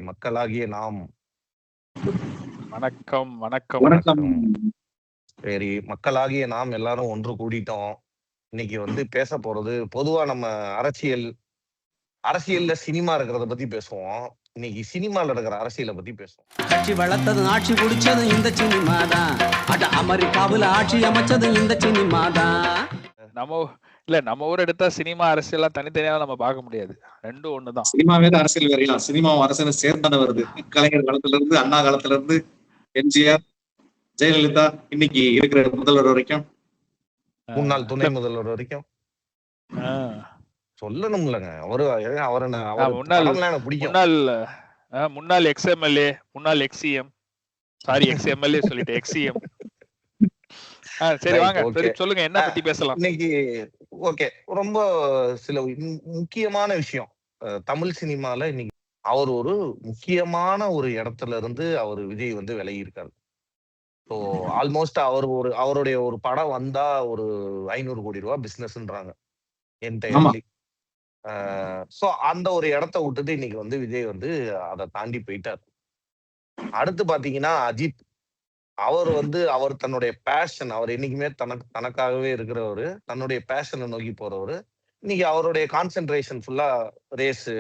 மக்களாகிய நாம். வணக்கம் வணக்கம் வணக்கம். வணக்கம். சரி, மக்களாகிய நாம் எல்லாரும் ஒன்று கூடிட்டோம். இன்னைக்கு பேச போறது பொதுவா நம்ம அரசியல்ல சினிமா இருக்கிறத பத்தி பேசுவோம். இன்னைக்கு சினிமால இருக்கிற அரசியலை பத்தி பேசுவோம். கட்சி வளர்த்ததும் ஆட்சி பிடிச்சதும் இந்த சினிமா தான். அட அமெரிக்காவுல ஆட்சி அமைச்சதும் இந்த சினிமா தான். நம்ம ஊர் எடுத்தா சினிமா அரசியல்லாம் தனித்தனியா நம்ம பார்க்க முடியாது. ரெண்டும் ஒண்ணுதான். சினிமாவே தான் அரசியல் வரையலாம். சினிமாவும் அரசியல் சேர்ந்தானே வருது. கலைஞர் காலத்துல இருந்து, அண்ணா காலத்துல இருந்து, எம்ஜிஆர், ஜெயலலிதா, இன்னைக்கு இருக்கிற முதல்வர் வரைக்கும், முன்னாள் துணை முதல்வர் வரைக்கும் சொல்லணும்லங்க. எனக்கு பிடிக்கும். முன்னாள் எக்ஸ்எம்எல்ஏ, முன்னாள் எக்ஸ்சிஎம், சாரி எக்ஸ்எம்எல்ஏ சொல்லிட்டு எக்ஸ்சிஎம். சரி வாங்க, சரி சொல்லுங்க, என்ன பத்தி பேசலாம் இன்னைக்கு? ஓகே, ரொம்ப சில முக்கியமான விஷயம். தமிழ் சினிமால இன்னைக்கு அவர் ஒரு முக்கியமான ஒரு இடத்துல இருந்து விஜய் விலகி இருக்காரு. ஸோ ஆல்மோஸ்ட் அவருடைய ஒரு படம் வந்தா ஒரு 500 கோடி ரூபாய் பிசினஸ்ன்றாங்க என்டையர்லி. ஸோ அந்த ஒரு இடத்த விட்டுட்டு இன்னைக்கு விஜய் அதை தாண்டி போயிட்டார். அடுத்து பாத்தீங்கன்னா அஜித், அவர் தன்னுடைய பேஷன், அவர் என்னைக்குமே தனக்காகவே இருக்கிறவரு, தன்னுடைய பேஷனை நோக்கி போறவரு. இன்னைக்கு அவருடைய கான்சென்ட்ரேஷன் ஃபுல்லா ரேஸ்,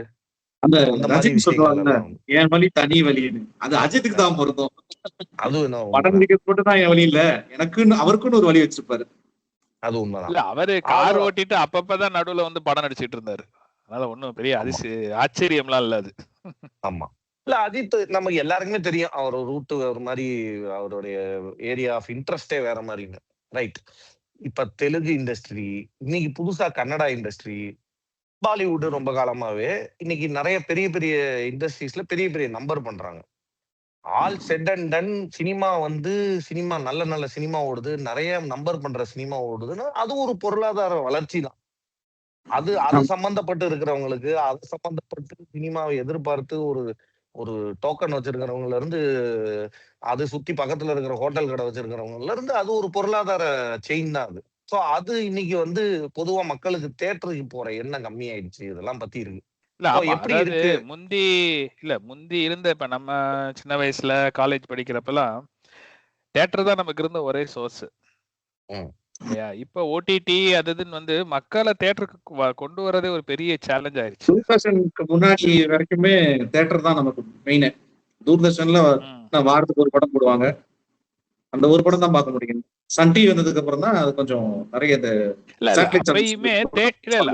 அந்த மாதிரி சொல்லுவாங்க, என் வழி தனி வழின்னு. அது அஜித்துக்கு தான் பொருந்தும். அது படம் மட்டும்தான் என் வழி இல்ல, எனக்குன்னு அவருக்குன்னு ஒரு வழி வச்சிருப்பாரு. அது உண்மைதான். இல்ல, அவரு கார் ஓட்டிட்டு அப்பப்பதான் நடுவுல படம் நடிச்சிட்டு இருந்தாரு. அதனால ஒண்ணும் பெரிய ஆச்சரியம்லாம் இல்ல அது. ஆமா, இல்ல அஜித் நமக்கு எல்லாருக்குமே தெரியும், அவர் ரூட் ஒரு மாதிரி, அவருடைய ஏரியா ஆஃப் இன்ட்ரெஸ்டே வேற மாதிரிங்க. ரைட். இப்ப தெலுங்கு இண்டஸ்ட்ரி, இன்னைக்கு புதுசா கன்னடா இண்டஸ்ட்ரி, பாலிவுட் ரொம்ப காலமாவே இன்னைக்கு நிறைய பெரிய பெரிய இண்டஸ்ட்ரீஸ்ல பெரிய பெரிய நம்பர் பண்றாங்க. All set and ton cinema நல்ல நல்ல சினிமா ஓடுது, நிறைய நம்பர் பண்ற சினிமா ஓடுதுன்னா அது ஒரு பொருளாதார வளர்ச்சி தான். அது சம்பந்தப்பட்டு இருக்கிறவங்களுக்கு, அது சம்பந்தப்பட்டு சினிமாவை எதிர்பார்த்து ஒரு டோக்கன் வச்சிருக்கிறவங்கல இருந்து, அது சுத்தி பக்கத்துல இருக்கிற ஹோட்டல் கடை வச்சிருக்கிறவங்கல இருந்து, அது ஒரு பொருளாதார செயின் தான் அது. சோ அது இன்னைக்கு பொதுவா மக்களுக்கு தியேட்டருக்கு போற எண்ணம் கம்மி ஆயிடுச்சு. இதெல்லாம் பத்தி இருக்கு. எப்படி இருக்கு முந்தி இருந்த, இப்ப நம்ம சின்ன வயசுல காலேஜ் படிக்கிறப்பெல்லாம் தியேட்டர் தான் நமக்கு இருந்த ஒரே சோர்ஸ். இப்ப ஓடிடி அதுன்னு மக்களை தியேட்டருக்கு கொண்டு வரதே ஒரு பெரிய சேலஞ்ச் ஆயிருச்சு. தூர்தர்ஷனுக்கு முன்னாடி வரைக்குமே தியேட்டர் தான் நமக்கு மெயின். தூர்தர்ஷன்ல வாரத்துக்கு ஒரு படம் போடுவாங்க, அந்த ஒரு படம் தான் பார்க்க முடியும். சன் டிவி வந்ததுக்கு அப்புறம் தான் அது கொஞ்சம் நிறைய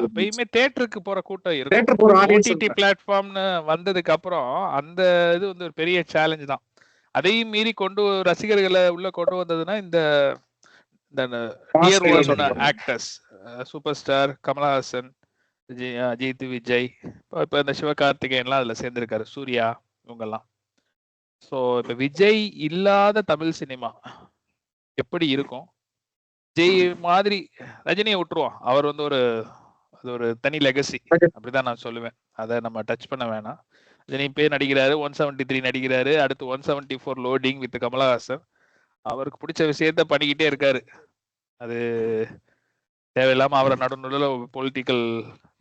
அப்பயுமே தியேட்டருக்கு போற கூட்டம் இருக்கு. ஓடிடி பிளாட்ஃபார்ம்னு வந்ததுக்கு அப்புறம் அந்த இது ஒரு பெரிய சேலஞ்ச் தான். அதையும் மீறி ரசிகர்களை உள்ள கொண்டு வந்ததுன்னா இந்த actors, super star Kamal Haasan, Ajith, Vijay, இப்ப இந்த சிவகார்த்திகேயன்லாம் அதுல சேர்ந்திருக்காரு, சூர்யா, இவங்கெல்லாம். சோ இப்ப விஜய் இல்லாத தமிழ் சினிமா எப்படி இருக்கும்? விஜய் மாதிரி ரஜினியை விட்டுருவோம், அவர் அது ஒரு தனி லெகசி, அப்படிதான் நான் சொல்லுவேன். அதை நம்ம டச் பண்ண வேணாம். ரஜினி இப்பயே நடிக்கிறாரு, 173 நடிக்கிறாரு, அடுத்து 174 லோடிங் வித் கமலஹாசன். அவருக்கு பிடிச்ச விஷயத்த பண்ணிக்கிட்டே இருக்காரு. அது தேவையில்லாம அவரை நடுநடுல பொலிட்டிக்கல்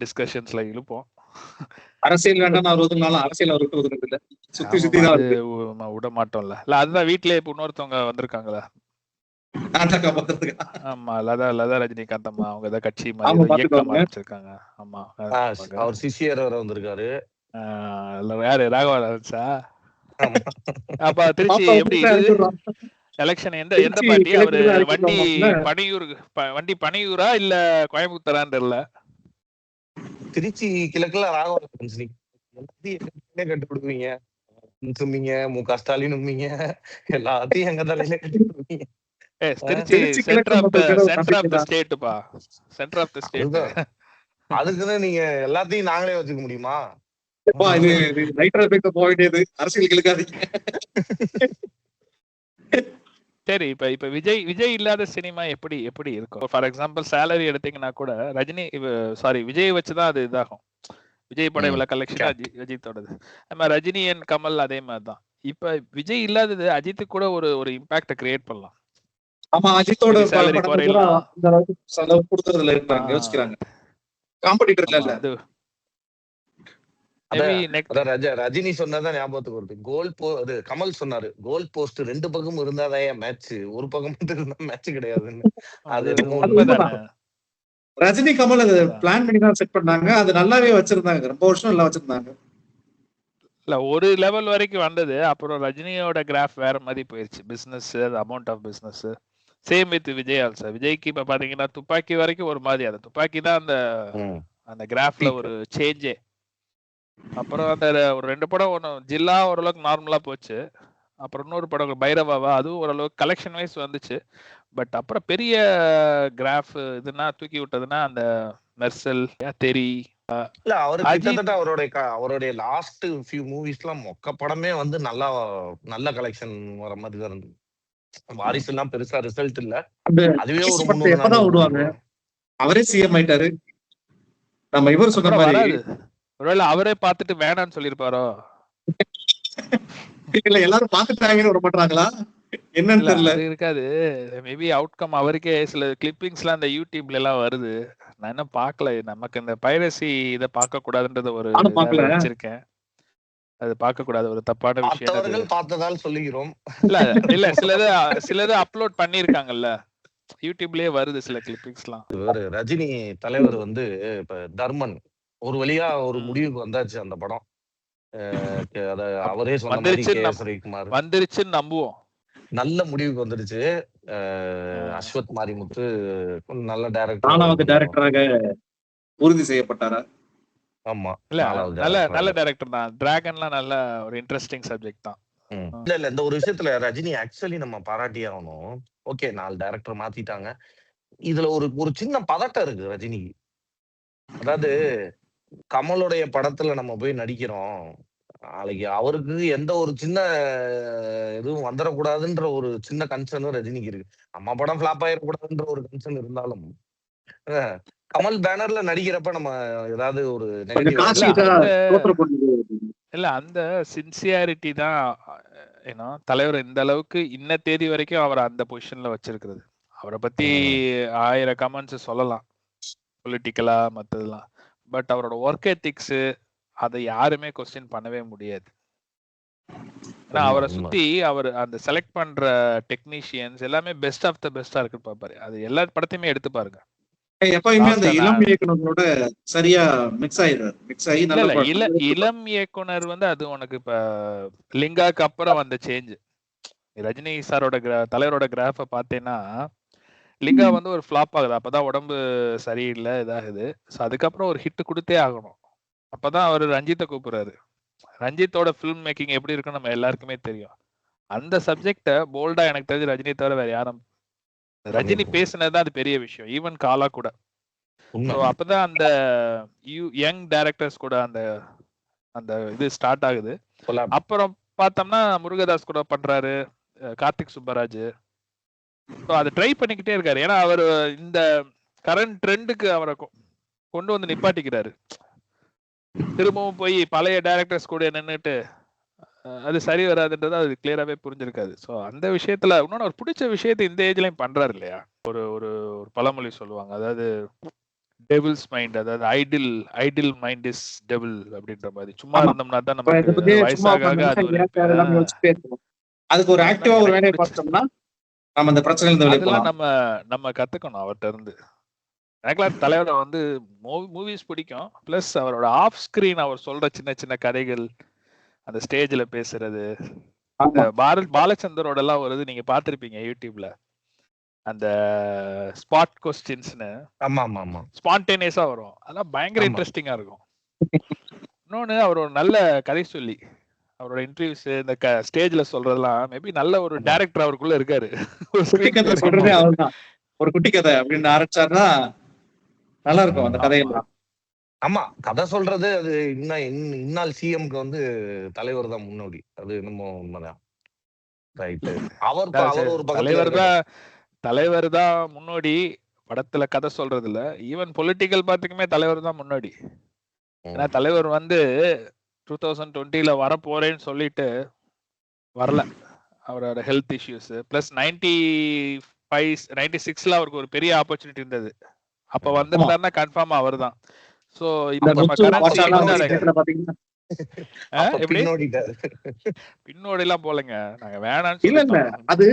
டிஸ்கஷன்ஸ்ல இழுப்போம். அரசியல் வேண்டாம், அரசியல் விட மாட்டோம்ல. இல்ல அதுதான் வீட்லயே இப்ப இன்னொருத்தவங்க வந்திருக்காங்களா, ஆமா, லதா ரஜினிகாந்த் அம்மா, அவங்க ஏதாவது கட்சி ஆரம்பிச்சிருக்காங்க. ஆமா, அவர் சிஷியர் வந்திருக்காரு. யாரு, ராகவா லாரன்ஸா? அப்ப திருச்சி எப்படி எலெக்ஷன் எந்த பார்ட்டி? அவரு வண்டி பனையூரா இல்ல கோயம்புத்தூரான்னு தெரியல. திருச்சி கிழக்குல ராகவா லாரன்ஸ் கண்டுபிடுவீங்க சொன்னீங்க, மு.க. ஸ்டாலின் எல்லாத்தையும் எங்க தலையில கட்டுப்படுவீங்க. திருச்சி சென்டர் ஆஃப் தி ஸ்டேட்பா, சென்டர் ஆஃப் தி ஸ்டேட். அதுக்குன்னு நீங்க எல்லாத்தையும் நாங்களே வச்சுக்க முடியுமா? சரி, இப்ப விஜய் இல்லாத சினிமா எப்படி இருக்கும்? ஃபார் எக்ஸாம்பிள் சேலரி எடுத்தீங்கன்னா கூட ரஜினி விஜய் வச்சுதான் அது இதாகும். விஜய் படம் இவ்வளவு கலெக்ஷன் அஜித்தோடது. நம்ம ரஜினி அண்ட் கமல் அதே மாதிரிதான். இப்ப விஜய் இல்லாதது அஜித்துக்கு கூட ஒரு இம்பாக்ட கிரியேட் பண்ணலாம். ஆமா, அஜித்தோட சேலரி குறையலாம், இந்த அளவுக்கு செலவு கொடுக்கறதுல இருக்காங்க, யோசிக்கிறாங்க. காம்படிட்டர் இல்ல. மேபி நெக்ஸ்ட் அதான் ரஜினி சொன்னதான் ஞாபகத்துக்கு வருது. அது கமல் சொன்னாரு, கோல் போஸ்ட் 2 பக்கம் இருந்தாதான் மேட்ச், ஒரு பக்கம் மட்டும் இருந்தா மேட்ச் கிடையாதுன்னு. அது அது என்னமோ அது உண்மைதான். உண்மைதானே. உண்மைதான். ரஜினி கமல் அது உண்மைதான். பிளான் பண்ணி தான் செட் பண்ணாங்க. அது நல்லாவே வச்சிருந்தாங்க. ரொம்ப வருஷம் நல்லா வச்சிருந்தாங்க. இல்ல ஒரு லெவல் வரைக்கும் வந்தது. அப்புறம் ரஜினியோட கிராஃப் வேற மாதிரி போயிருச்சு. Business, amount of business. Same with Vijay also. விஜய்க்கு இப்ப பாத்தீங்கன்னா துப்பாக்கி வரைக்கும் ஒரு மாதிரி, அந்த துப்பாக்கி தான் அந்த ம். அந்த கிராஃப்ல Peak. ஒரு சேஞ்சே. அப்புறம் அந்த ஒரு 2 படம், ஒன்று ஜில்லா ஓரளவுக்கு நார்மலா போச்சு. அப்புறம் இன்னொரு படம் பைரவாவா, அதுவும் ஓரளவுக்கு கலெக்ஷன் வைஸ் வந்துச்சு. பட் அப்புறம் பெரிய கிராஃப் இதுனா தூக்கி விட்டதுன்னா அந்த மெர்சல், தெரி, இல்ல அவரு அஜித். கிட்டத்தட்ட அவருடைய லாஸ்ட் ஃபியூ மூவிஸ்லாம் மொக்க படமே வந்து நல்ல கலெக்ஷன் வர மாதிரி தான் இருந்தது. வாரிசு எல்லாம் பெருசா ரிசல்ட் இல்ல. அந்த அதுவே ஒரு வாரிசு படத்தை 300 எப்பதான் 400 விடுவாங்க? கோடி. அவரே சிஎம் ஆயிட்டாரு. நம்ம இவர் சொன்ன அப்புறம் மாதிரி வராது. ஒருவேளை அவரே பார்த்துட்டு வேணான்னு சொல்லியிருப்பாரோ. இல்ல எல்லாரும் பாத்துட்டாங்கன்னு விட மாட்டாங்களா என்னன்னு இல்ல தெரியல. அது இருக்காது. மேபி அவுட்கம் அவருக்கே சில கிளிப்பிங்ஸ்லாம் அந்த யூடியூப்ல எல்லாம் வருது. நான் இன்னும் பார்க்கல. நமக்கு இந்த பைரசி இதை பார்க்க கூடாதுன்றது ஒரு நானும் பார்க்கல. இதாவே வச்சிருக்கேன். அது பார்க்க கூடாது, ஒரு தப்பான விஷயம் அது. பார்த்தவர்கள் பார்த்ததால் சொல்லுகிறோம். இல்ல இல்ல சிலது அப்லோட் பண்ணிருக்காங்கல்ல, யூடியூப்லயே வருது சில கிளிப்பிங்ஸ்லாம். ரஜினி தலைவர் வந்து இப்ப தர்மன் ஒரு வழியா ஒரு முடிவுக்கு வந்தாச்சு அந்த படம். அத அவரே சொன்ன மாதிரி வந்துருச்சுன்னு ரவிக்குமார் வந்துருச்சுன்னு நம்புவோம். நல்ல முடிவுக்கு வந்துருச்சு. அஸ்வத் மாரிமுத்து நல்ல நாலாவது டைரக்டர். டைரக்டராக உறுதி செய்யப்பட்டாரா? ஆமா, இல்ல நாலாவது நல்ல director. நல்ல டைரக்டர் தான். டிராகன்லாம் நல்ல ஒரு இன்ட்ரெஸ்டிங் சப்ஜெக்ட் தான். இல்ல இந்த ஒரு விஷயத்துல ரஜினி ஆக்சுவலி நம்ம பாராட்டியே ஆகணும். ஓகே, 4 டைரக்டர் மாத்திட்டாங்க. இதுல ஒரு சின்ன பதட்டம் இருக்கு ரஜினிக்கு. அதாவது கமலுடைய படத்துல நம்ம போய் நடிக்கிறோம், நாளைக்கு அவருக்கு எந்த ஒரு சின்ன இதுவும் வந்துடக்கூடாதுன்ற ஒரு சின்ன கன்சர்னும் ரஜினிக்கு இருக்கு. நம்ம படம் ஃபிளாப் ஆயிடக்கூடாதுன்ற ஒரு கன்சர்ன் இருந்தாலும் கமல் பேனர்ல நடிக்கிறப்ப நம்ம ஏதாவது ஒரு கொஞ்சம் காசு இல்ல, கிட்டா அந்த- தோற்று கொண்டு இல்ல அந்த சின்சியாரிட்டி தான் ஏன்னா தலைவர் இந்த அளவுக்கு இன்ன தேதி வரைக்கும் அவரை அந்த பொசிஷன்ல வச்சிருக்கிறது. அவரை பத்தி 1000 கமெண்ட்ஸ் சொல்லலாம், பொலிட்டிக்கலா மத்ததெல்லாம். பட் அவரோட ஒர்க் எத்திக்ஸ் அதை யாருமே கொஸ்டின் பண்ணவே முடியாது. ஏன்னா அவரை சுத்தி அவர் அந்த செலக்ட் பண்ற டெக்னீஷியன்ஸ் எல்லாமே பெஸ்ட் ஆஃப் த பெஸ்டா இருக்கு பாப்பாரு. அது எல்லா படத்தையுமே எடுத்து பாருங்க. எப்பயுமே அந்த Last இளம் இயக்குனர்களோட சரியா மிக்ஸ் ஆயிடுறாரு. மிக்ஸ் ஆகி இல்ல நல்ல இல்ல இளம் இயக்குனர் வந்து அது உனக்கு இப்ப லிங்காக்கு அப்புறம் வந்த சேஞ்ச். ரஜினி சாரோட தலைவரோட கிராஃப பார்த்தேன்னா லிங்கா வந்து ஒரு ஃபிளாப் ஆகுது. அப்பதான் உடம்பு சரியில்லை, இதாகுது. ஸோ அதுக்கப்புறம் ஒரு ஹிட் கொடுத்தே ஆகணும். அப்பதான் அவர் ரஞ்சித்தை கூப்பிடுறாரு. ரஞ்சித்தோட ஃபிலிம் மேக்கிங் எப்படி இருக்குன்னு நம்ம எல்லாருக்குமே தெரியும். அந்த சப்ஜெக்ட போல்டா எனக்கு தெரிஞ்சு ரஜினி தவிர வேற யாரும், ரஜினி பேசுனதுதான் அது பெரிய விஷயம். ஈவன் காலா கூட. ஸோ அப்பதான் அந்த யங் டைரக்டர்ஸ் கூட அந்த அந்த இது ஸ்டார்ட் ஆகுது. அப்புறம் பார்த்தோம்னா முருகதாஸ் கூட பண்றாரு, கார்த்திக் சுப்பராஜ். ஸோ அதை ட்ரை பண்ணிக்கிட்டே இருக்காரு. ஏன்னா அவர் இந்த கரண்ட் ட்ரெண்டுக்கு அவரை கொண்டு வந்து நிப்பாட்டிக்கிறாரு. திரும்பவும் போய் பழைய டைரக்டர்ஸ் கூட நின்றுட்டு அது சரி வராதுன்றது அது கிளியராகவே புரிஞ்சிருக்காது. ஸோ அந்த விஷயத்துல இன்னொன்று ஒரு பிடிச்ச விஷயத்தை இந்த ஏஜ்லயும் பண்றாரு இல்லையா. ஒரு ஒரு ஒரு பழமொழி சொல்லுவாங்க, அதாவது டெவில்ஸ் மைண்ட், அதாவது ஐடில் மைண்ட் இஸ் டெவில் அப்படின்ற மாதிரி. சும்மா இருந்தோம்னா தான் நமக்கு வயசாக அதுக்கு ஒரு ஆக்டிவா ஒரு வேலையை பார்த்தோம்னா நம்ம அந்த பிரச்சனை அதெல்லாம் நம்ம கத்துக்கணும் அவர்கிட்ட இருந்து. எனக்குலாம் தலைவரை வந்து மூவிஸ் பிடிக்கும். பிளஸ் அவரோட ஆஃப் ஸ்கிரீன் அவர் சொல்ற சின்ன சின்ன கதைகள், அந்த ஸ்டேஜ்ல பேசுறது, பாலச்சந்தரோட எல்லாம் வருது, நீங்க பாத்திருப்பீங்க யூடியூப்ல. அந்த ஸ்பாட் கொஸ்டின்ஸ்னு ஸ்பான்டேனியஸா வரும். அதெல்லாம் பயங்கர இன்ட்ரெஸ்டிங்கா இருக்கும். இன்னொன்னு அவர் ஒரு நல்ல கதை சொல்லி அவரோட இன்டர்வியூஸ் இந்த ஸ்டேஜ்ல சொல்றதெல்லாம் மேபி நல்ல ஒரு டைரக்டர் அவருக்குள்ள இருக்காரு. சொல்றதே அவர்தான். ஒரு குட்டி கதை அப்படின்னு ஆரம்பிச்சாருன்னா நல்லா இருக்கும் அந்த கதையெல்லாம். ஆமா, கதை சொல்றது அது இந்நாள் சிஎம்க்கு வந்து தலைவர் தான் முன்னோடி. அது என்னமோ உண்மைதான். ரைட். அவர் ஒரு தலைவர் தான் முன்னோடி. படத்துல கதை சொல்றது இல்ல, ஈவன் பொலிட்டிக்கல் பார்த்துக்குமே தலைவர் தான் முன்னோடி. ஏன்னா தலைவர் வந்து 2020 வர போறேன்னு சொல்லிட்டு வரல. அவரோட ஹெல்த் இஷ்யூஸ் பிளஸ் 96ல அவருக்கு ஒரு பெரிய ஆப்பர்ச்சுனிட்டி இருந்தது. அப்ப வந்திருந்தாருன்னா கன்ஃபார்ம் அவர் தான். சோ இப்ப நம்ம அப்ப எப்படி பின்னோடிட்டாரு. பின்னோடி எல்லாம் போலங்க, நாங்க வேணாம்னு இல்ல இல்ல சொல்லிட்டோம். அது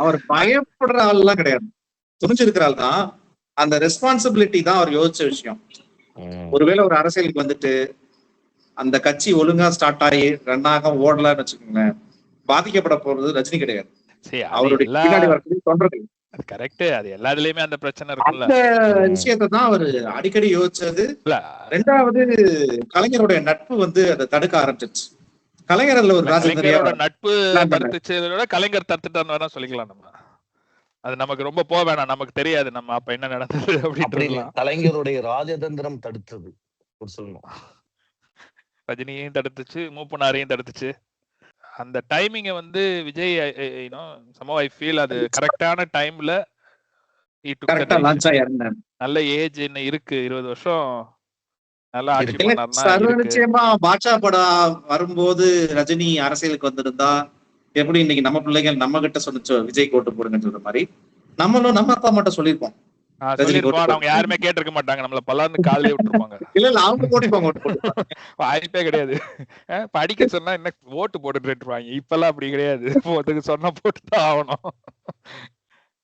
அவர் பயப்படுற ஆள் எல்லாம் கிடையாது, துணிஞ்சிருக்கிற ஆள் தான். அந்த ரெஸ்பான்சிபிலிட்டி தான் அவர் யோசிச்ச விஷயம். ஒருவேளை ஒரு அரசியலுக்கு வந்துட்டு அந்த கட்சி ஒழுங்கா ஸ்டார்ட் ஆகி ரன் ஆக ஓடலான்னு வச்சுக்கோங்களேன், பாதிக்கப்பட போறது ரஜினி கிடையாது, சரி, அது அவருடைய எல்லா பின்னாடி வரக்கூடிய தொண்டர்கள். அது கரெக்ட், அது எல்லா இதுலயுமே அந்த பிரச்சனை இருக்கும்ல. அந்த விஷயத்தை தான் அவர் அடிக்கடி யோசிச்சது. இல்ல, ரெண்டாவது, கலைஞருடைய நட்பு வந்து அதை தடுக்க ஆரம்பிச்சிருச்சு. கலைஞர் அதுல ஒரு ராஜதந்திரியா கலைஞரோட நட்பு plan பண்ணாரு. தடுத்துச்சதோட கலைஞர் தடுத்துட்டான்னு வேணா சொல்லிக்கலாம் நம்ம. அது நமக்கு ரொம்ப போக வேணாம், நமக்கு தெரியாது நம்ம அப்ப என்ன நடந்தது அப்படின்னு அப்படின்றதுலாம். கலைஞருடைய ராஜதந்திரம் தடுத்தது ஒரு சொல்லணும். ரஜினியையும் தடுத்துச்சு, மூப்பனாரையும் தடுத்துச்சு. அந்த டைமிங்கை வந்து விஜய் சமோ ஐ ஃபீல் அது கரெக்டான டைம்ல கரெக்டா லான்ச் ஆயிருந்தாரு. நல்ல ஏஜ் என்ன இருக்கு, 20 வருஷம் நல்லா ஆட்சி இருக்கு. இல்ல, பண்ணாருன்னா சர்வ இருக்கு. நிச்சயமா பாட்ஷா படம் வரும்போது ரஜினி அரசியலுக்கு வந்திருந்தா எப்படி இன்னைக்கு நம்ம பிள்ளைகள் நம்ம கிட்ட சொன்னிச்சோ விஜய் ஓட்டு போடுங்கன்னு சொல்ற மாதிரி நம்மளும் நம்ம அப்பா மட்டும் சொல்லியிருப்போம். ரஜினி சொல்லிருப்போம், ஓட்டு அவங்க யாருமே கேட்டிருக்க மாட்டாங்க, நம்மள பல்லான்னு காலையிலே விட்டுருப்பாங்க. இல்ல இல்ல அவங்க போட்டுப்பாங்க, ஓட்டு போட்டுப்பாங்க. வாய்ப்பே கிடையாது. படிக்க சொன்னா என்ன ஓட்டு போட்டுட்டு இருப்பாங்க. இப்பெல்லாம் அப்படி கிடையாது, போட்டுக்கு சொன்னா போட்டுதான் ஆகணும்.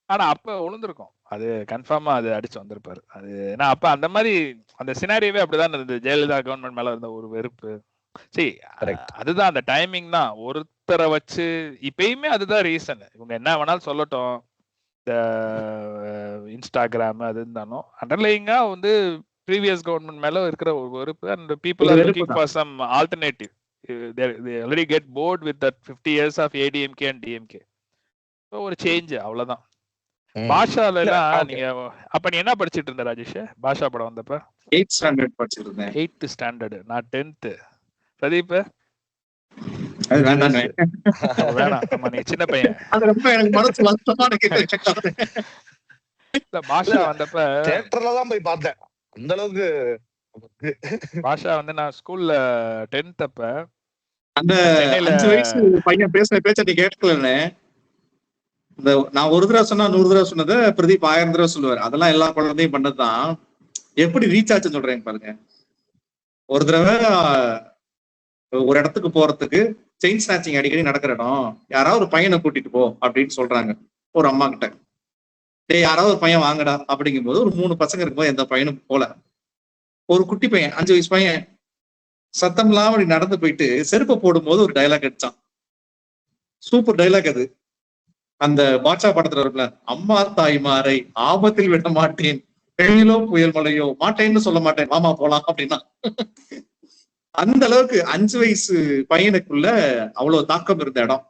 ஆனா அப்ப உளுந்திருக்கும், அது கன்ஃபார்மா அது அடிச்சு வந்திருப்பாரு. அது ஏன்னா அப்ப அந்த மாதிரி அந்த சினாரியோவே அப்படிதான் இருந்தது. ஜெயலலிதா கவர்மெண்ட் மேல இருந்த ஒரு வெறுப்பு. சரி, Correct. அதுதான் அந்த டைமிங் தான் ஒருத்தரை வச்சு. இப்பயுமே அதுதான் ரீசன். இவங்க என்ன வேணாலும் சொல்லட்டும், இந்த இன்ஸ்டாகிராம் அது இருந்தாலும் அண்டர்லைங்கா வந்து ப்ரீவியஸ் கவர்மெண்ட் மேல இருக்கிற ஒரு வெறுப்பு. அண்ட் பீப்புள் ஒரு ஆர் வெறுப்பு லுக்கிங் தான். For some alternative. they already get bored with that 50 years of ADMK and DMK. So ஒரு சேஞ்ச், அவ்வளவுதான். பாஷால இல்ல, எல்லாம் okay. நீங்க அப்ப நீ என்ன படிச்சிட்டு இருந்த ராஜேஷ்? பாஷா படம் வந்தப்ப 8th standard படிச்சிட்டு இருந்தேன். 8th ஸ்டாண்டர்ட், நான் 10th. பிரதீப் அது வேண்டாங்க. வேணாம், ஆமா நீ சின்ன பையன். அது ரொம்ப எனக்கு மனசு வருத்தமான கேள்வி. இல்ல, பாஷா வந்தப்ப தியேட்டர்ல தான் போய் பார்த்தேன். அந்த அளவுக்கு பாஷா வந்து நான் ஸ்கூல்ல 10th அப்ப அந்த சென்னையில 5 வயசு பையன் பேசுற பேச்ச நீ கேட்கலன்னு, இந்த நான் ஒரு தடவை சொன்னா 100 தடவை சொன்னதை பிரதீப் 1000 தடவை சொல்லுவாரு. அதெல்லாம் எல்லா குழந்தையும் பண்ணதுதான். எப்படி ரீச் ஆச்சுன்னு சொல்றேன் பாருங்க. ஒரு தடவை ஒரு இடத்துக்கு போறதுக்கு செயின் ஸ்நாச்சிங் அடிக்கடி நடக்கிற இடம், யாராவது ஒரு பையனை கூட்டிட்டு போ அப்படின்னு சொல்றாங்க ஒரு அம்மா கிட்ட. டேய் யாராவது ஒரு பையன் வாங்கடா அப்படிங்கும்போது ஒரு 3 பசங்க இருக்கும்போது எந்த பையனும் போல. ஒரு குட்டி பையன் 5 வயசு பையன் சத்தம் இல்லாம அப்படி நடந்து போயிட்டு செருப்பை போடும்போது ஒரு டைலாக் அடிச்சான். சூப்பர் டைலாக் அது. அந்த பாட்ஷா படத்துல இருக்குல்ல, அம்மா தாய்மாரை ஆபத்தில் விட மாட்டேன், வெயிலோ புயல் மழையோ மாட்டேன்னு சொல்ல மாட்டேன், வாமா போலாம் அப்படின்னா. அந்த அளவுக்கு 5 வயசு பையனுக்குள்ள அவ்வளவு தாக்கம் இருந்த இடம்.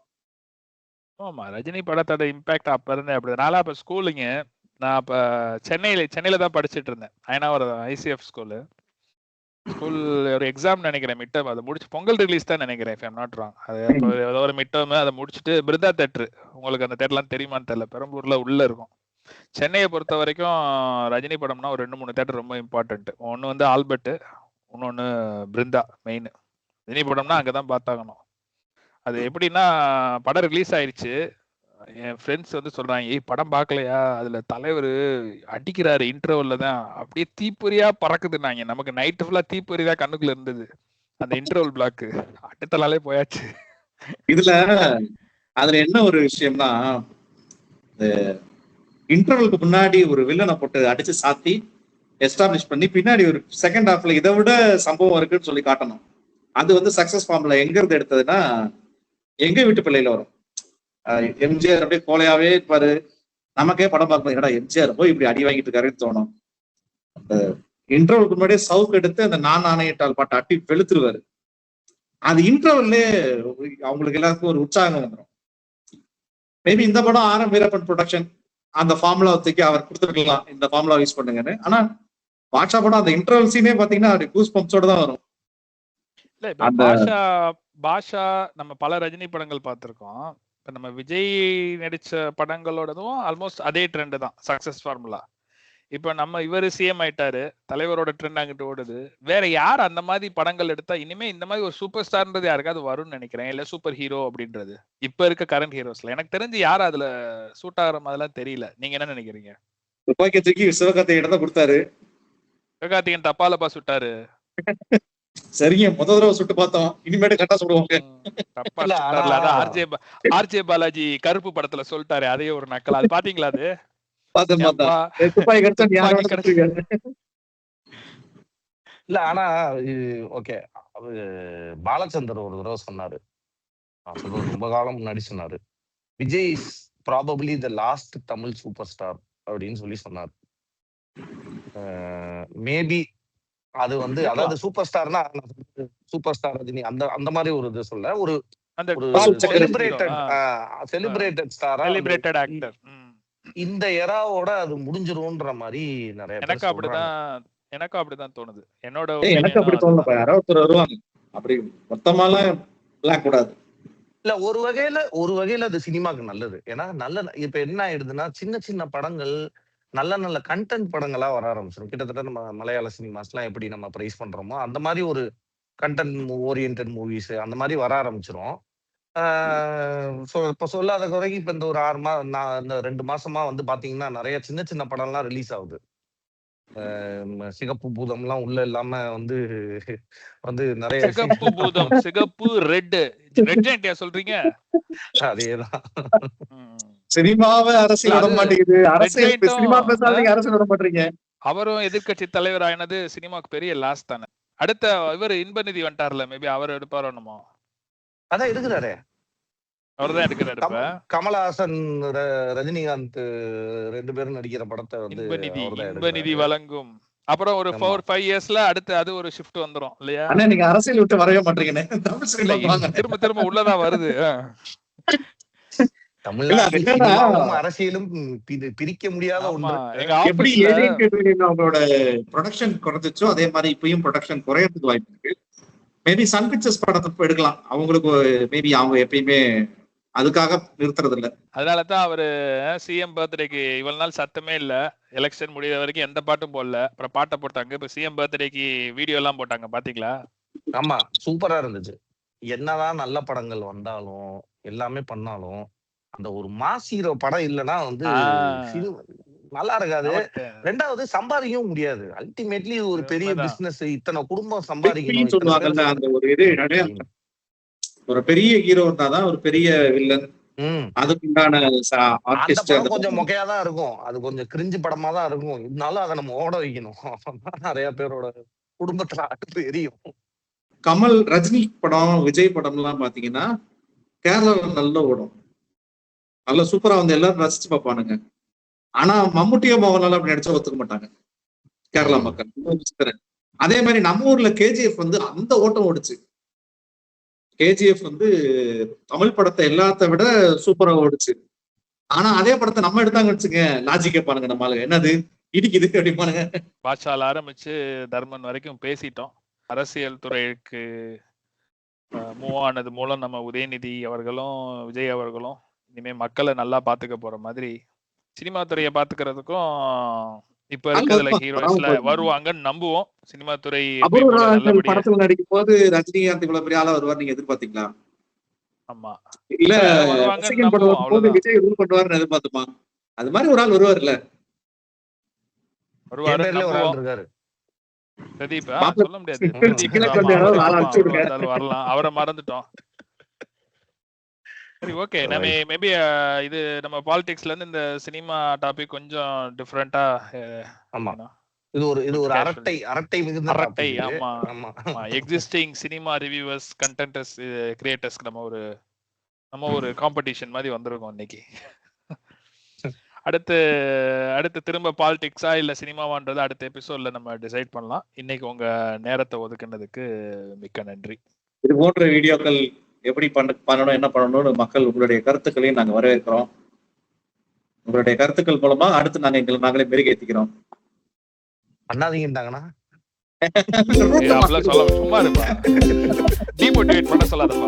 ஆமா, ரஜினி படத்தோட இம்பாக்ட் அப்ப இருந்தே அப்படி. நாளா அப்ப ஸ்கூலுங்க, நான் அப்ப சென்னையில தான் படிச்சுட்டு இருந்தேன். ஒரு ICF ஸ்கூலு. ஸ்கூல் ஒரு எக்ஸாம் நினைக்கிறேன், மிட் டேர்ம். அதை முடிச்சு பொங்கல் ரிலீஸ் தான் நினைக்கிறேன், if I'm not wrong. அது அப்போ ஏதோ ஒரு மிட் டேர்ம், அதை முடிச்சுட்டு பிருந்தா தேட்டர், உங்களுக்கு அந்த தேட்டர்லாம் தெரியுமான்னு தெரியல, பெரம்பூர்ல உள்ள இருக்கும். சென்னையை பொறுத்த வரைக்கும் ரஜினி படம்னா ஒரு 2-3 தேட்டர் ரொம்ப இம்பார்ட்டன்ட். ஒன்னு வந்து ஆல்பர்ட், இன்னொன்னு பிருந்தா. மெயின் ரஜினி படம்னா அங்கதான் பார்த்தாகணும். அது எப்படின்னா, படம் ரிலீஸ் ஆயிடுச்சு, என் ஃப்ரெண்ட்ஸ் வந்து சொல்றாங்க, ஏய் படம் பார்க்கலையா, அதுல தலைவர் அடிக்கிறாரு இன்டர்வல்ல தான், அப்படியே தீப்பொறியா பறக்குதுன்னாங்க. நமக்கு நைட்டு ஃபுல்லா தீப்பொறி தான் கண்ணுக்குள்ள இருந்தது, அந்த இன்டர்வல் பிளாக்கு. அடுத்த நாளே போயாச்சு. இதுல அதுல என்ன ஒரு விஷயம்னா, இன்டர்வலுக்கு முன்னாடி ஒரு வில்லனை போட்டு அடிச்சு சாத்தி எஸ்டாப்ளிஷ் பண்ணி பின்னாடி ஒரு செகண்ட் ஹாஃப்ல இதை விட சம்பவம் இருக்குன்னு சொல்லி காட்டணும். அது வந்து சக்சஸ் ஃபார்ம்ல எங்க இருந்து எடுத்ததுன்னா, எங்க வீட்டு பிள்ளையில வரும். எம்ஜிஆர் அப்படியே கோலையாவே இருப்பாரு. நமக்கே படம் பார்க்கணும், என்னடா எம்ஜிஆர் போய் இப்படி அடி வாங்கிட்டு இருக்காருன்னு தோணும். அந்த இன்டர்வலுக்கு முன்னாடியே சவுக்கு எடுத்து அந்த நான் ஆணையிட்டால் பாட்டு அட்டி வெளுத்துருவாரு. அது இன்டர்வல்லே அவங்களுக்கு எல்லாருக்கும் ஒரு உற்சாகம் வந்துடும். மேபி இந்த படம் ஆர் எம் வீரப்பன் ப்ரொடக்ஷன் அந்த ஃபார்முலா தூக்கி அவர் கொடுத்துருக்கலாம், இந்த ஃபார்முலா யூஸ் பண்ணுங்கன்னு. ஆனா பாட்ஷா படம் அந்த இன்டர்வல் சீனே பாத்தீங்கன்னா அப்படி கூஸ் பம்ப்ஸோட தான் வரும். இல்ல இப்ப பாஷா நம்ம பல ரஜினி படங்கள் பார்த்திருக்கோம். இப்ப நம்ம விஜய் நடிச்ச படங்களோடதும் ஆல்மோஸ்ட் அதே ட்ரெண்ட் தான், சக்சஸ் ஃபார்முலா. இப்ப நம்ம இவரு சிஎம் ஆயிட்டாரு, தலைவரோட ட்ரெண்ட் அங்கிட்டு ஓடுது. வேற யார் அந்த மாதிரி படங்கள் எடுத்தா இனிமே இந்த மாதிரி ஒரு சூப்பர் ஸ்டார்ன்றது யாருக்காவது வரும்னு நினைக்கிறேன், இல்ல சூப்பர் ஹீரோ அப்படின்றது இப்ப இருக்க கரண்ட் ஹீரோஸ்ல எனக்கு தெரிஞ்சு யாரும் அதுல சூட் ஆகிற மாதிரிலாம் தெரியல. நீங்க என்ன நினைக்கிறீங்க? துப்பாக்கி தூக்கி சிவகார்த்திகேயன் தான் கொடுத்தாரு. சிவகார்த்திகேயன் தப்பாலப்பா சுட்டாரு. சரிங்க, முதல் தடவை சுட்டு பார்த்தோம், இனிமேட்டு கரெக்டா சுடுவாங்க. தப்பா இல்ல, ஆனா சுட்டார்ல. அதான் ஆர்ஜே பாலாஜி கருப்பு படத்துல சொல்லிட்டாரு, அதே ஒரு நக்கல். அது பாத்தீங்களா? அது பார்த்தேன் ஏன்பா துப்பாக்கி கிடைச்சா நீ யாரை துப்பாக்கி வேணா கிடைச்சு சுட்டுருக்காரு. இல்ல ஆனா ஓகே. பாலச்சந்தர் ஒரு தடவை சொன்னாரு, நான் சொல்றது ரொம்ப காலம் முன்னாடி சொன்னாரு, Vijay is probably the last Tamil super star அப்படின்னு சொல்லி சொன்னார். மேபி அது வந்து அதாவது சூப்பர் ஸ்டார்னா சூப்பர் ஸ்டார் ரஜினி அந்த அந்த மாதிரி ஒரு இது சொல்ல, ஒரு அந்த ஒரு top செலிப்ரேட்டட் hero. செலிப்ரேட்டட் ஸ்டாரா செலிப்ரேட்டட் ஆக்டர். இந்த எராவோட அது முடிஞ்சிரும்ன்ற மாதிரி நிறைய பேர் எனக்கும் சொல்றாங்க. அப்படிதான் தோணுது. என்னோட எனக்கு அப்படி தோணலப்பா, யாராவது ஒருத்தர் வருவாங்க, அப்படி மொத்தமாலாம் விளையாட கூடாது. இல்ல ஒரு வகையில அது சினிமாக்கு நல்லது. ஏன்னா இப்ப என்ன ஆயிடுதுன்னா, சின்ன சின்ன படங்கள் நல்ல நல்ல கண்டென்ட் படங்களா வர ஆரம்பிச்சிடும். கிட்டத்தட்ட நம்ம மலையாள சினிமாஸ்லாம் எப்படி நம்ம பிரைஸ் பண்றோமோ அந்த மாதிரி ஒரு கண்டென்ட் ஓரியன்டட் மூவிஸ் அந்த மாதிரி வர ஆரம்பிச்சிரும். இப்ப சொல்லாத குறைக்கு இப்ப இந்த ஒரு 6 இந்த 2 மாசமா வந்து பாத்தீங்கன்னா நிறைய சின்ன சின்ன படம்லாம் ரிலீஸ் ஆகுது. சிகப்பு பூதம்லாம் உள்ள இல்லாம வந்து வந்து நிறைய சிகப்பு பூதம், சிகப்பு ரெட் ஜெயண்டியா சொல்றீங்க? அதேதான். சினிமாவை அரசியல் விட மாட்டேங்குது, அரசியல் சினிமா பேசாதீங்க, அரசியல் விட மாட்டீங்க. அவரும் எதிர்கட்சி தலைவர் ஆயினது சினிமாக்கு பெரிய லாஸ் தானே. அடுத்த இவர் இன்பநிதி வந்துட்டார்ல, மேபி அவர் எடுப்பாரோ என்னமோ. அதான் எடுக்கிறாரே, அவர்தான் எடுக்கிறாரு. இப்ப கமலஹாசன் ரஜினிகாந்த் 2 பேரும் நடிக்கிற படத்தை வந்து இன்பநிதி வழங்கும். அப்புறம் ஒரு 4-5 இயர்ஸ்ல அடுத்து அது ஒரு ஷிஃப்ட் வந்துரும் இல்லையா? ஆனா நீங்க அரசியல் விட்டு வரவே மாட்டீங்கன்னு திரும்ப உள்ளதான் வருது. அரசியலும் பிரிக்க முடியாத ஒன்று. எப்படி அவங்களோட ப்ரொடக்ஷன் குறைஞ்சிச்சோ அதே மாதிரி இப்பயும் ப்ரொடக்ஷன் குறையறதுக்கு வாய்ப்பு இருக்கு. மேபி சன் பிக்சர்ஸ் படத்தை எடுக்கலாம், அவங்களுக்கு மேபி அவங்க எப்பயுமே அதுக்காக நிறுத்துறது இல்ல. அதனாலதான் அவரு சிஎம் பர்த்டேக்கு இவ்வளவு நாள் சத்தமே இல்ல, எலெக்ஷன் முடிகிற வரைக்கும் எந்த பாட்டும் போடல. அப்புறம் பாட்டை போட்டாங்க, இப்ப சிஎம் பர்த்டேக்கு வீடியோ எல்லாம் போட்டாங்க, பாத்தீங்களா? ஆமா, சூப்பரா இருந்துச்சு. என்னதான் நல்ல படங்கள் வந்தாலும் எல்லாமே பண்ணாலும் அந்த ஒரு மாஸ் ஹீரோ படம் இல்லைன்னா வந்து நல்லா இருக்காது. ரெண்டாவது சம்பாதிக்கவும் முடியாது. அல்டிமேட்லி ஒரு பெரிய பிசினஸ், இத்தனை குடும்பம் சம்பாதிக்கணும் சொல்லுவாங்கல்ல, அந்த ஒரு இது ஒரு பெரிய ஹீரோ இருந்தாதான் ஒரு பெரிய வில்லன். அதுக்குண்டான கொஞ்சம் மொக்கையாதான் இருக்கும், அது கொஞ்சம் கிரிஞ்சு படமா தான் இருக்கும். இருந்தாலும் அதை நம்ம ஓட வைக்கணும். நிறைய பேரோட குடும்பத்துல அடுப்பு எரியும். கமல், ரஜினி படம், விஜய் படம் எல்லாம் பாத்தீங்கன்னா கேரளால நல்ல ஓடும், நல்ல சூப்பரா வந்து எல்லாரும் ரசிச்சு பார்ப்பானுங்க. ஆனா மம்முட்டியோ மோகன்லால் அப்படி நடிச்சா ஒத்துக்க மாட்டாங்க கேரளா மக்கள். அதே மாதிரி நம்ம ஊர்ல கேஜிஎஃப் வந்து அந்த ஓட்டம் ஓடுச்சு. கேஜிஎஃப் வந்து தமிழ் படத்தை எல்லாத்த விட சூப்பரா ஓடுச்சு. ஆனா அதே படத்தை நம்ம எடுத்தாங்க வச்சுங்க, லாஜிக் கேட்பானுங்க நம்ம ஆளுங்க, என்னது இடிக்குது அப்படிப்பானுங்க. பாட்ஷால ஆரம்பிச்சு தர்மன் வரைக்கும் பேசிட்டோம். அரசியல் துறைக்கு மூவ் ஆனது மூலம் நம்ம உதயநிதி அவர்களும் விஜய் அவர்களும் இனிமே மக்களை நல்லா பாத்துக்க போற மாதிரி சினிமா துறையை பாத்துக்கிறதுக்கும் இப்ப இருக்கிறதுல ஹீரோஸ்ல வருவாங்கன்னு நம்புவோம். சினிமா துறை படத்துல நடிக்கும் போது ரஜினிகாந்த் இவ்வளவு பெரிய ஆளா வருவார் நீங்க எதிர்பார்த்தீங்களா? ஆமா, இல்ல விஜய் ரூல் பண்ணுவாருன்னு எதிர்பார்த்துமா? அது மாதிரி ஒரு ஆள் வருவார்ல, வருவாரு. பிரதீப் சொல்ல முடியாது, வரலாம், அவரை மறந்துட்டோம். சரி, ஓகே. நம்ம மேபி இது நம்ம பாலிடிக்ஸ்ல இருந்து இந்த சினிமா டாபிக் கொஞ்சம் டிஃபரெண்டா. ஆமா, இது ஒரு அரட்டை மிகுந்த அரட்டை. ஆமா, எக்ஸிஸ்டிங் சினிமா ரிவ்யூவர்ஸ், கண்டென்ட்ஸ், கிரியேட்டர்ஸ்க்கு நம்ம ஒரு காம்படிஷன் மாதிரி வந்திருக்கோம் இன்னைக்கு. அடுத்து திரும்ப பாலிடிக்ஸா இல்ல சினிமாவான்றது அடுத்த எபிசோட்ல நம்ம டிசைட் பண்ணலாம். இன்னைக்கு உங்க நேரத்தை ஒதுக்குனதுக்கு மிக்க நன்றி. இது போன்ற வீடியோக்கள் எப்படி பண்ணணும், என்ன பண்ணணும்னு மக்கள் உங்களுடைய கருத்துக்களையும் நாங்க வரவேற்கிறோம். உங்களுடைய கருத்துக்கள் மூலமா அடுத்து நாங்களே மெருகேற்றிக்கிறோம். பண்ணாதீங்கன்னாங்கன்னா சும்மா இருப்பா, டிமோட்டிவேட் பண்ண சொல்லாதப்பா.